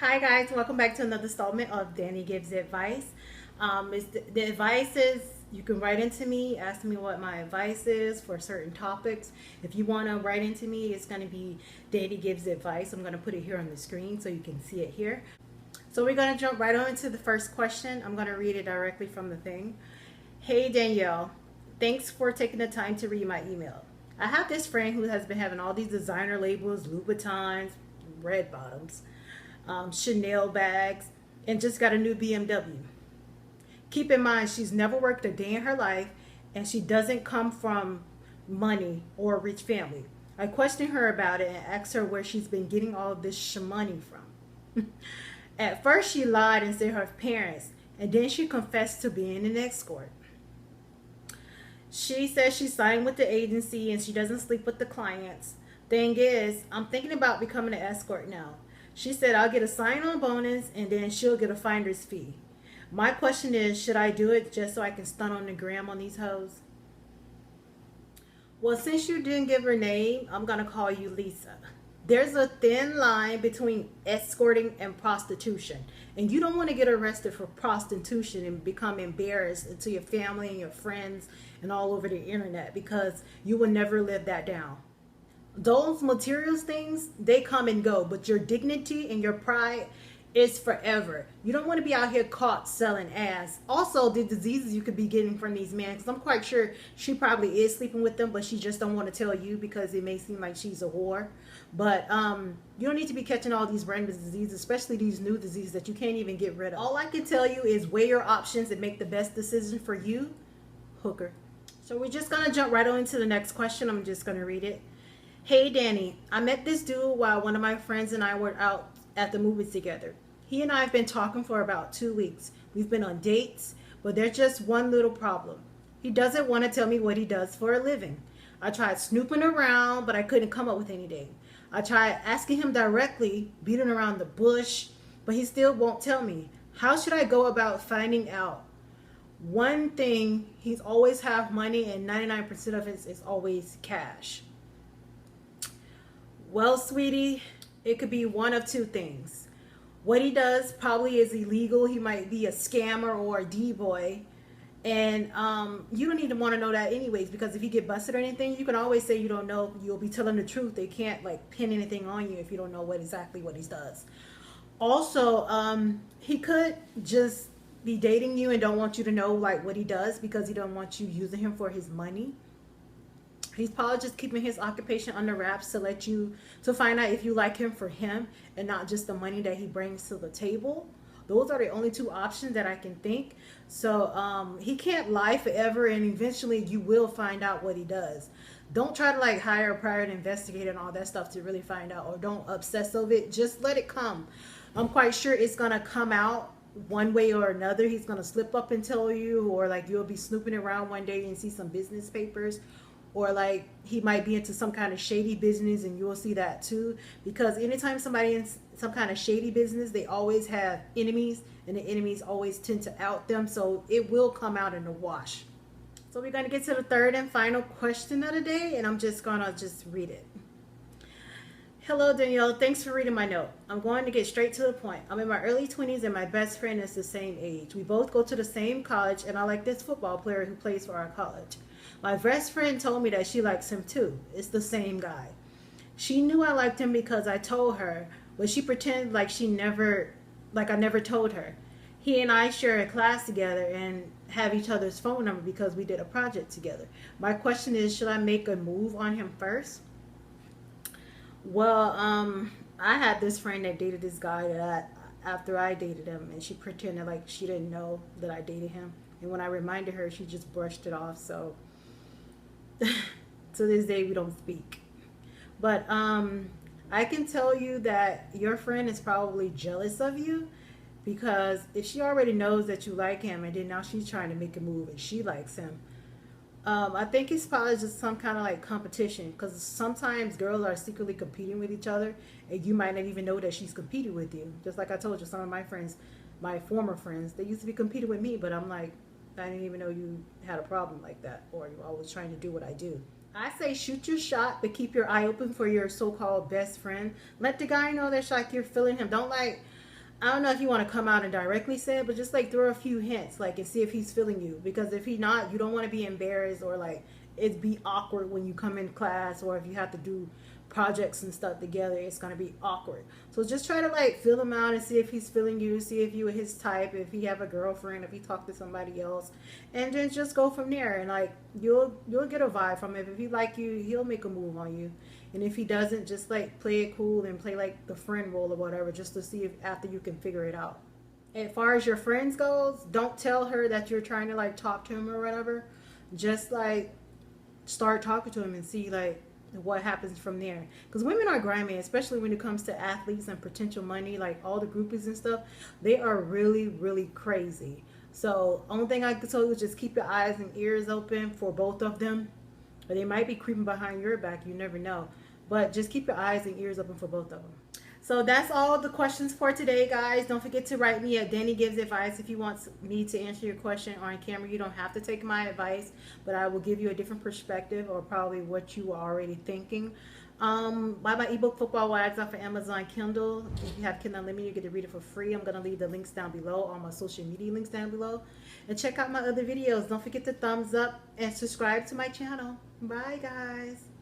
Hi guys, welcome back to another installment of Danny Gives Advice. The advice is you can write into me, ask me what my advice is for certain topics. If you want to write into me, it's going to be Danny Gives Advice. I'm going to put it here on the screen so you can see it here. So we're going to jump right on into the first question. I'm going to read it directly from the thing. Hey Danielle, thanks for taking the time to read my email. I have this friend who has been having all these designer labels, Louboutins, red bottoms, Chanel bags, and just got a new BMW. Keep in mind, she's never worked a day in her life, and she doesn't come from money or a rich family. I questioned her about it and asked her where she's been getting all of this money from. At first, she lied and said her parents, and then she confessed to being an escort. She says she signed with the agency and she doesn't sleep with the clients. Thing is, I'm thinking about becoming an escort now. She said I'll get a sign-on bonus and then she'll get a finder's fee. My question is, should I do it just so I can stunt on the gram on these hoes? Well, since you didn't give her name, I'm going to call you Lisa. There's a thin line between escorting and prostitution. And you don't want to get arrested for prostitution and become embarrassed to your family and your friends and all over the internet, because you will never live that down. Those materials things, they come and go, but your dignity and your pride is forever. You don't want to be out here caught selling ass. Also, the diseases you could be getting from these men, because I'm quite sure she probably is sleeping with them, but she just don't want to tell you because it may seem like she's a whore. But you don't need to be catching all these random diseases, especially these new diseases that you can't even get rid of. All I can tell you is weigh your options and make the best decision for you, hooker. So we're just gonna jump right on into the next question. I'm just gonna read it. Hey Danny, I met this dude while one of my friends and I were out at the movies together. He and I have been talking for about 2 weeks. We've been on dates, but there's just one little problem. He doesn't want to tell me what he does for a living. I tried snooping around, but I couldn't come up with anything. I tried asking him directly, beating around the bush, but he still won't tell me. How should I go about finding out? One thing, he's always have money and 99% of it is always cash. Well, sweetie, it could be one of two things. What he does probably is illegal. He might be a scammer or a D-boy. And you don't even want to know that anyways, because if you get busted or anything, you can always say you don't know. You'll be telling the truth. They can't like pin anything on you if you don't know exactly what he does. Also, he could just be dating you and don't want you to know like what he does because he don't want you using him for his money. He's probably just keeping his occupation under wraps to find out if you like him for him and not just the money that he brings to the table. Those are the only two options that I can think. So he can't lie forever, and eventually you will find out what he does. Don't try to like hire a private investigator and all that stuff to really find out, or don't obsess over it. Just let it come. I'm quite sure it's gonna come out one way or another. He's gonna slip up and tell you, or like you'll be snooping around one day and see some business papers, or like he might be into some kind of shady business and you'll see that too, because anytime somebody in some kind of shady business, they always have enemies, and the enemies always tend to out them, so it will come out in the wash. So we're going to get to the third and final question of the day, and I'm just gonna read it. Hello Danielle, thanks for reading my note. I'm going to get straight to the point. I'm in my early 20s and my best friend is the same age. We both go to the same college, and I like this football player who plays for our college. My best friend told me that she likes him too. It's the same guy. She knew I liked him because I told her, but she pretended like I never told her. He and I share a class together and have each other's phone number because we did a project together. My question is, should I make a move on him first? Well, I had this friend that dated this guy that after I dated him, and she pretended like she didn't know that I dated him. And when I reminded her, she just brushed it off. So to this day, we don't speak. But I can tell you that your friend is probably jealous of you, because if she already knows that you like him and then now she's trying to make a move and she likes him, I think it's probably just some kind of like competition, because sometimes girls are secretly competing with each other and you might not even know that she's competing with you. Just like I told you, some of my friends, my former friends, they used to be competing with me, but I'm like, I didn't even know you had a problem like that, or you always trying to do what I do. I say shoot your shot, but keep your eye open for your so-called best friend. Let the guy know that like you're feeling him. Don't like I don't know if you want to come out and directly say it, but just like throw a few hints, like, and see if he's feeling you. Because if he not, you don't want to be embarrassed or like it be awkward when you come in class, or if you have to do projects and stuff together, it's gonna be awkward. So just try to like feel him out and see if he's feeling you, see if you are his type, if he have a girlfriend, if he talk to somebody else, and then just go from there. And like you'll get a vibe from it. If he like you, he'll make a move on you. And if he doesn't, just like play it cool and play like the friend role or whatever, just to see if after you can figure it out. As far as your friends goes, don't tell her that you're trying to like talk to him or whatever. Just like start talking to him and see like what happens from there. Because women are grimy, especially when it comes to athletes and potential money, like all the groupies and stuff. They are really, really crazy. So only thing I can tell you is just keep your eyes and ears open for both of them. Or they might be creeping behind your back, you never know. But just keep your eyes and ears open for both of them. So that's all the questions for today, guys. Don't forget to write me at Danny Gives Advice if you want me to answer your question on camera. You don't have to take my advice, but I will give you a different perspective or probably what you are already thinking. Buy my ebook Football Wives off of Amazon Kindle. If you have Kindle Unlimited, you get to read it for free. I'm going to leave the links down below, all my social media links down below. And check out my other videos. Don't forget to thumbs up and subscribe to my channel. Bye, guys.